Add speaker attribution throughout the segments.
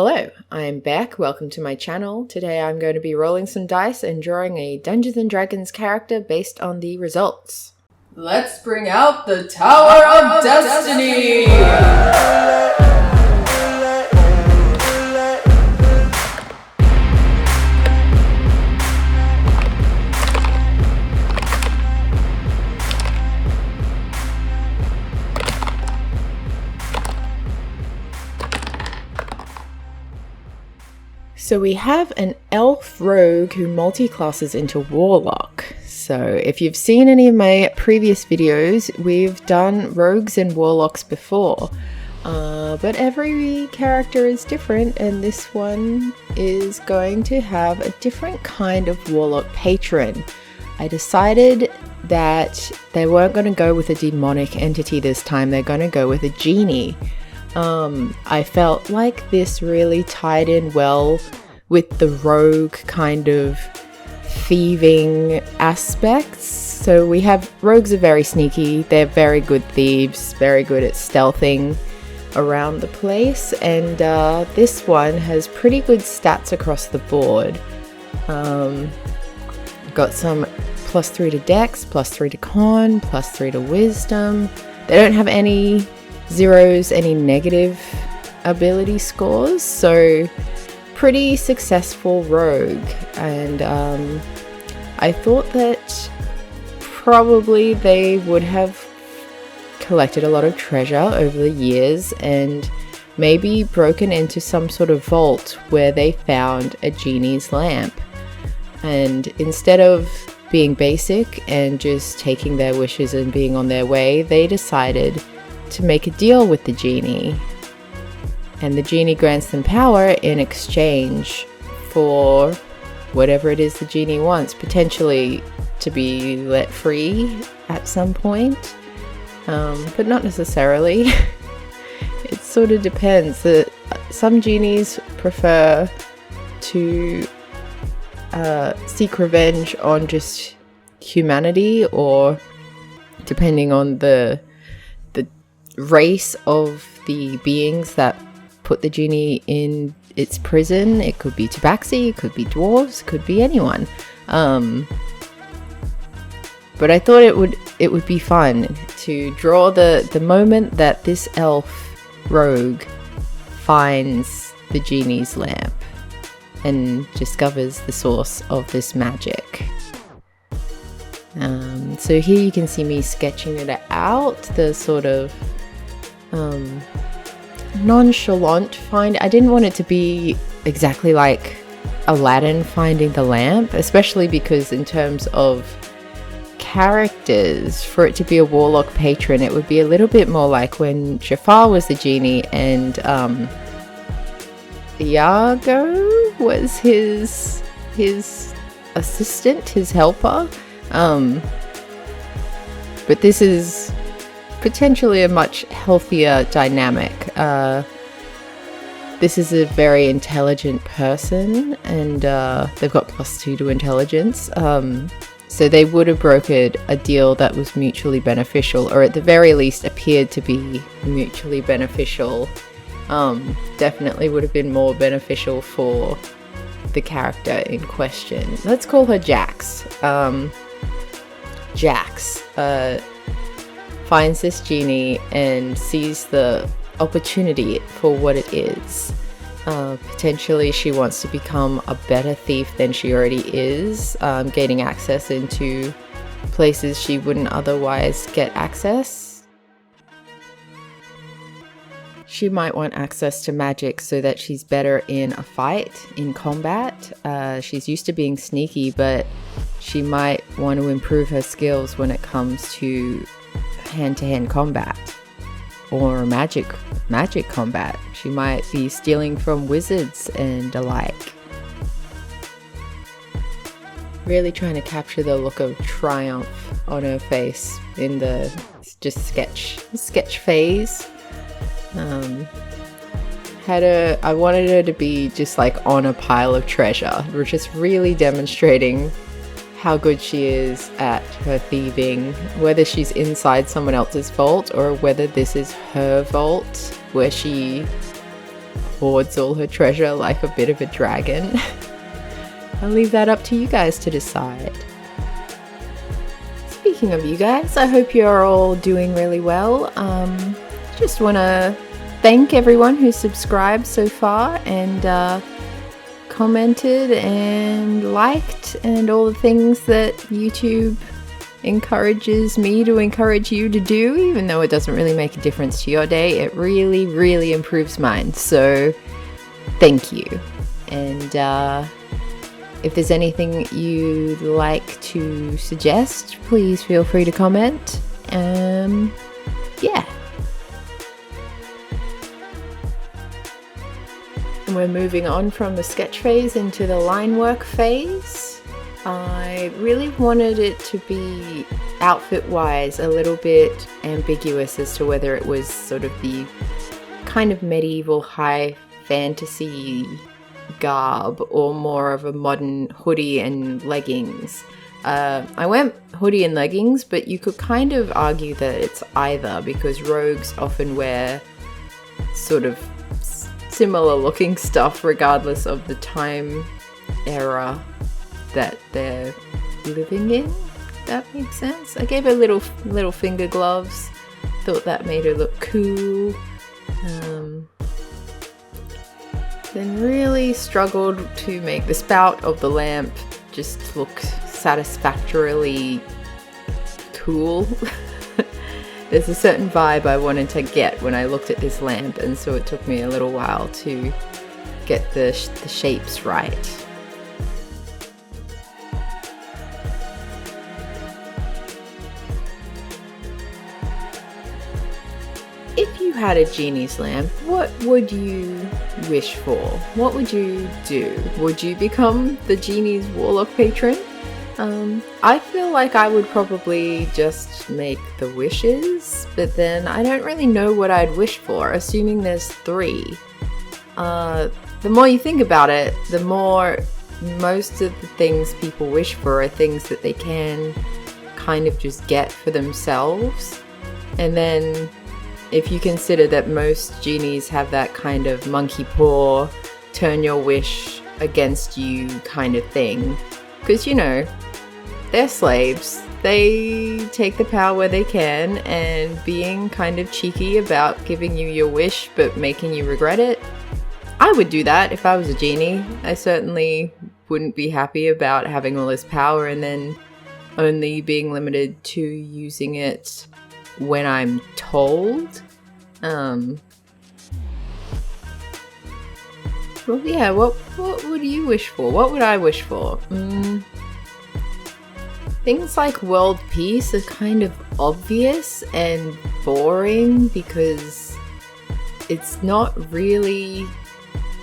Speaker 1: Hello, I'm back. Welcome to my channel. Today I'm going to be rolling some dice and drawing a Dungeons & Dragons character based on the results.
Speaker 2: Let's bring out the Tower of Destiny!
Speaker 1: So we have an Elf Rogue who multi-classes into Warlock. So if you've seen any of my previous videos, we've done Rogues and Warlocks before. But every character is different, and this one is going to have a different kind of Warlock patron. I decided that they weren't going to go with a demonic entity this time, they're going to go with a genie. I felt like this really tied in well with the rogue kind of thieving aspects. So we have rogues are very sneaky, they're very good thieves, very good at stealthing around the place, and this one has pretty good stats across the board. Got some +3 to Dex, +3 to Con, +3 to Wisdom. They don't have any zeros, any negative ability scores, so pretty successful rogue. And I thought that probably they would have collected a lot of treasure over the years and maybe broken into some sort of vault where they found a genie's lamp. And instead of being basic and just taking their wishes and being on their way, they decided to make a deal with the genie, and the genie grants them power in exchange for whatever it is the genie wants, potentially to be let free at some point, but not necessarily. It sort of depends. Some genies prefer to seek revenge on just humanity, or depending on the race of the beings that put the genie in its prison. It could be tabaxi, it could be dwarves, it could be anyone. But I thought it would be fun to draw the moment that this elf rogue finds the genie's lamp and discovers the source of this magic. So here you can see me sketching it out, the sort of nonchalant find. I didn't want it to be exactly like Aladdin finding the lamp, especially because in terms of characters, for it to be a warlock patron, it would be a little bit more like when Jafar was the genie and Iago was his assistant, his helper. But this is potentially a much healthier dynamic. This is a very intelligent person, and they've got +2 to intelligence. So they would have brokered a deal that was mutually beneficial, or at the very least appeared to be mutually beneficial. Definitely would have been more beneficial for the character in question. Let's call her Jax. Jax finds this genie and sees the opportunity for what it is. Potentially she wants to become a better thief than she already is, gaining access into places she wouldn't otherwise get access. She might want access to magic so that she's better in a fight, in combat. She's used to being sneaky, but she might want to improve her skills when it comes to hand-to-hand combat or magic combat. She might be stealing from wizards and alike. Really trying to capture the look of triumph on her face in the just sketch phase. I wanted her to be just like on a pile of treasure. We're just really demonstrating how good she is at her thieving, whether she's inside someone else's vault or whether this is her vault where she hoards all her treasure like a bit of a dragon. I'll leave that up to you guys to decide. Speaking of you guys, I hope you're all doing really well. Just want to thank everyone who's subscribed so far and commented and liked and all the things that YouTube encourages me to encourage you to do. Even though it doesn't really make a difference to your day, it really, really improves mine. So thank you. And if there's anything you'd like to suggest, please feel free to comment. Yeah. And we're moving on from the sketch phase into the line work phase. I really wanted it to be outfit-wise a little bit ambiguous as to whether it was sort of the kind of medieval high fantasy garb or more of a modern hoodie and leggings. I went hoodie and leggings, but you could kind of argue that it's either, because rogues often wear sort of similar looking stuff regardless of the time era that they're living in. That makes sense. I gave her little finger gloves. Thought that made her look cool. Then really struggled to make the spout of the lamp just look satisfactorily cool. There's a certain vibe I wanted to get when I looked at this lamp, and so it took me a little while to get the shapes right. If you had a genie's lamp, what would you wish for? What would you do? Would you become the genie's warlock patron? I feel like I would probably just make the wishes, but then I don't really know what I'd wish for, assuming there's 3. The more you think about it, the more most of the things people wish for are things that they can kind of just get for themselves. And then if you consider that most genies have that kind of monkey paw, turn your wish against you kind of thing, because you know, they're slaves. They take the power where they can, and being kind of cheeky about giving you your wish but making you regret it. I would do that if I was a genie. I certainly wouldn't be happy about having all this power and then only being limited to using it when I'm told. Well, yeah, what would you wish for? What would I wish for? Things like world peace are kind of obvious and boring because it's not really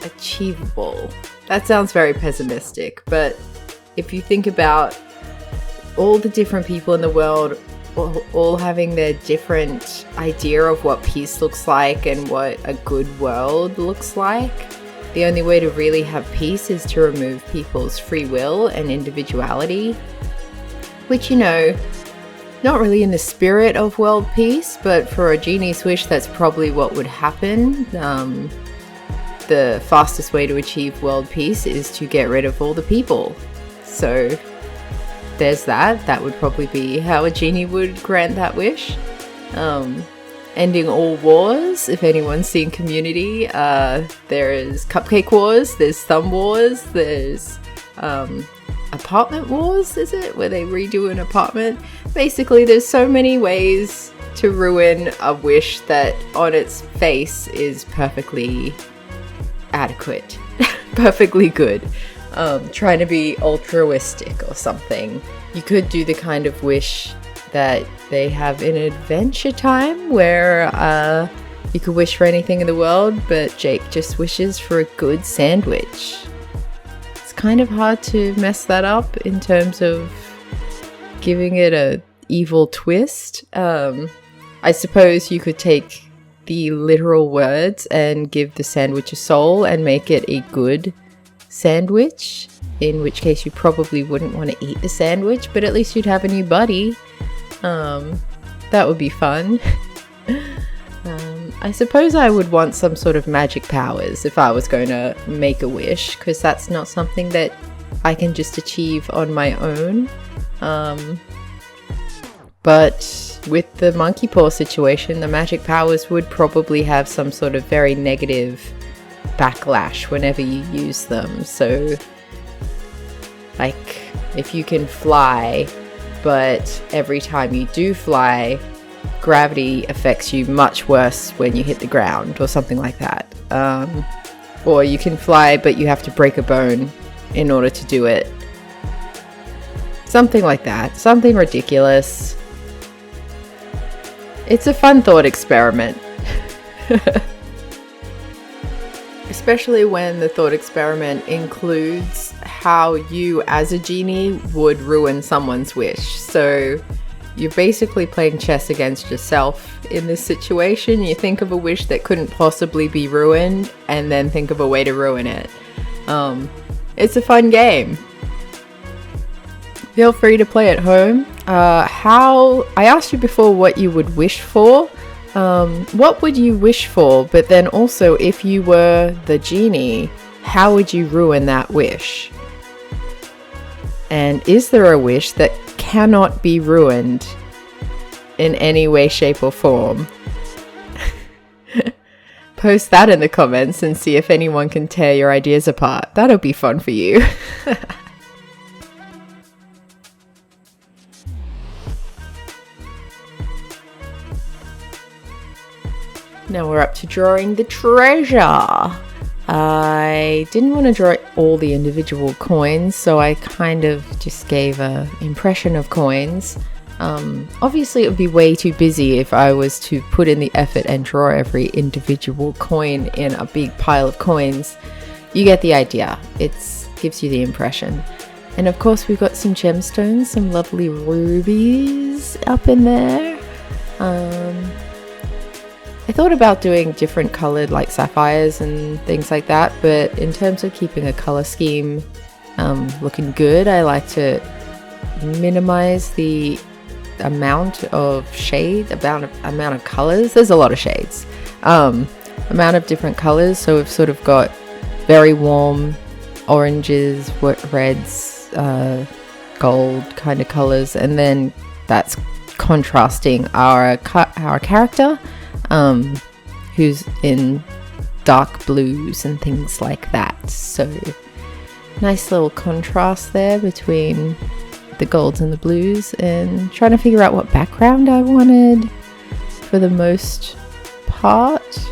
Speaker 1: achievable. That sounds very pessimistic, but if you think about all the different people in the world all having their different idea of what peace looks like and what a good world looks like, the only way to really have peace is to remove people's free will and individuality. Which, you know, not really in the spirit of world peace, but for a genie's wish, that's probably what would happen. The fastest way to achieve world peace is to get rid of all the people. So there's that. That would probably be how a genie would grant that wish. Ending all wars. If anyone's seen Community, there is Cupcake Wars, there's Thumb Wars, there's Apartment Wars, is it? Where they redo an apartment. Basically, there's so many ways to ruin a wish that on its face is perfectly adequate. Perfectly good. Trying to be altruistic or something. You could do the kind of wish that they have in Adventure Time where you could wish for anything in the world, but Jake just wishes for a good sandwich. It's kind of hard to mess that up in terms of giving it a evil twist. I suppose you could take the literal words and give the sandwich a soul and make it a good sandwich, in which case you probably wouldn't want to eat the sandwich, but at least you'd have a new buddy. That would be fun. I suppose I would want some sort of magic powers if I was going to make a wish, because that's not something that I can just achieve on my own. But with the monkey paw situation, the magic powers would probably have some sort of very negative backlash whenever you use them. So, like, if you can fly, but every time you do fly, gravity affects you much worse when you hit the ground, or something like that. Or you can fly, but you have to break a bone in order to do it. Something like that. Something ridiculous. It's a fun thought experiment. Especially when the thought experiment includes how you as a genie would ruin someone's wish. So you're basically playing chess against yourself in this situation. You think of a wish that couldn't possibly be ruined and then think of a way to ruin it. It's a fun game. Feel free to play at home. I asked you before what you would wish for. What would you wish for? But then also, if you were the genie, how would you ruin that wish? And is there a wish that cannot be ruined in any way, shape, or form? Post that in the comments and see if anyone can tear your ideas apart. That'll be fun for you. Now we're up to drawing the treasure. I didn't want to draw all the individual coins, so I kind of just gave an impression of coins. Obviously it would be way too busy if I was to put in the effort and draw every individual coin in a big pile of coins. You get the idea. It gives you the impression. And of course we've got some gemstones, some lovely rubies up in there. I thought about doing different colored like sapphires and things like that, but in terms of keeping a color scheme looking good, I like to minimize the amount of shade, amount of colors. There's a lot of shades. Amount of different colors, so we've sort of got very warm oranges, reds, gold kind of colors, and then that's contrasting our character, who's in dark blues and things like that. So nice little contrast there between the golds and the blues, and trying to figure out what background I wanted for the most part.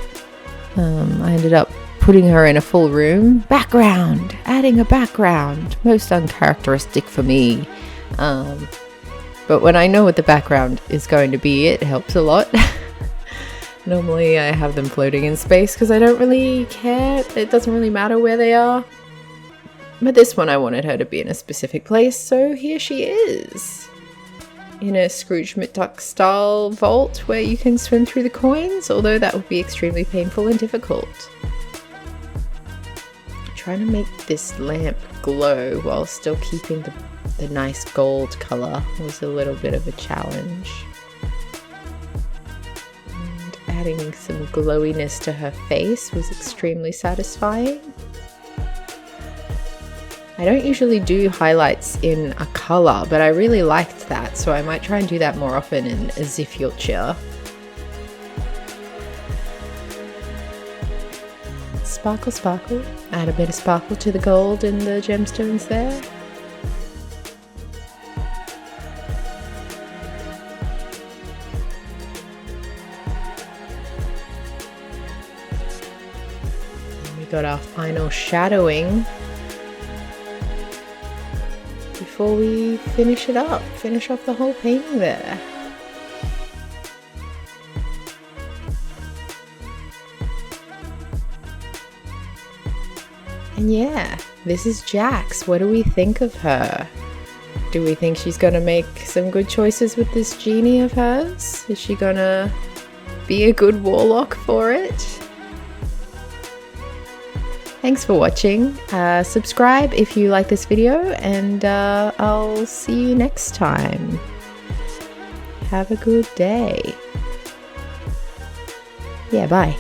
Speaker 1: I ended up putting her in a full room. Background! Adding a background! Most uncharacteristic for me. But when I know what the background is going to be, it helps a lot. Normally I have them floating in space because I don't really care. It doesn't really matter where they are. But this one I wanted her to be in a specific place, so here she is. In a Scrooge McDuck style vault where you can swim through the coins, although that would be extremely painful and difficult. Trying to make this lamp glow while still keeping the nice gold colour was a little bit of a challenge. And adding some glowiness to her face was extremely satisfying. I don't usually do highlights in a colour, but I really liked that, so I might try and do that more often in the future. Sparkle, sparkle. Add a bit of sparkle to the gold and the gemstones there. And we got our final shadowing before we finish it up, finish off the whole painting there. And yeah, this is Jax. What do we think of her? Do we think she's gonna make some good choices with this genie of hers? Is she gonna be a good warlock for it? Thanks for watching. Subscribe if you like this video, and I'll see you next time. Have a good day. Yeah, bye.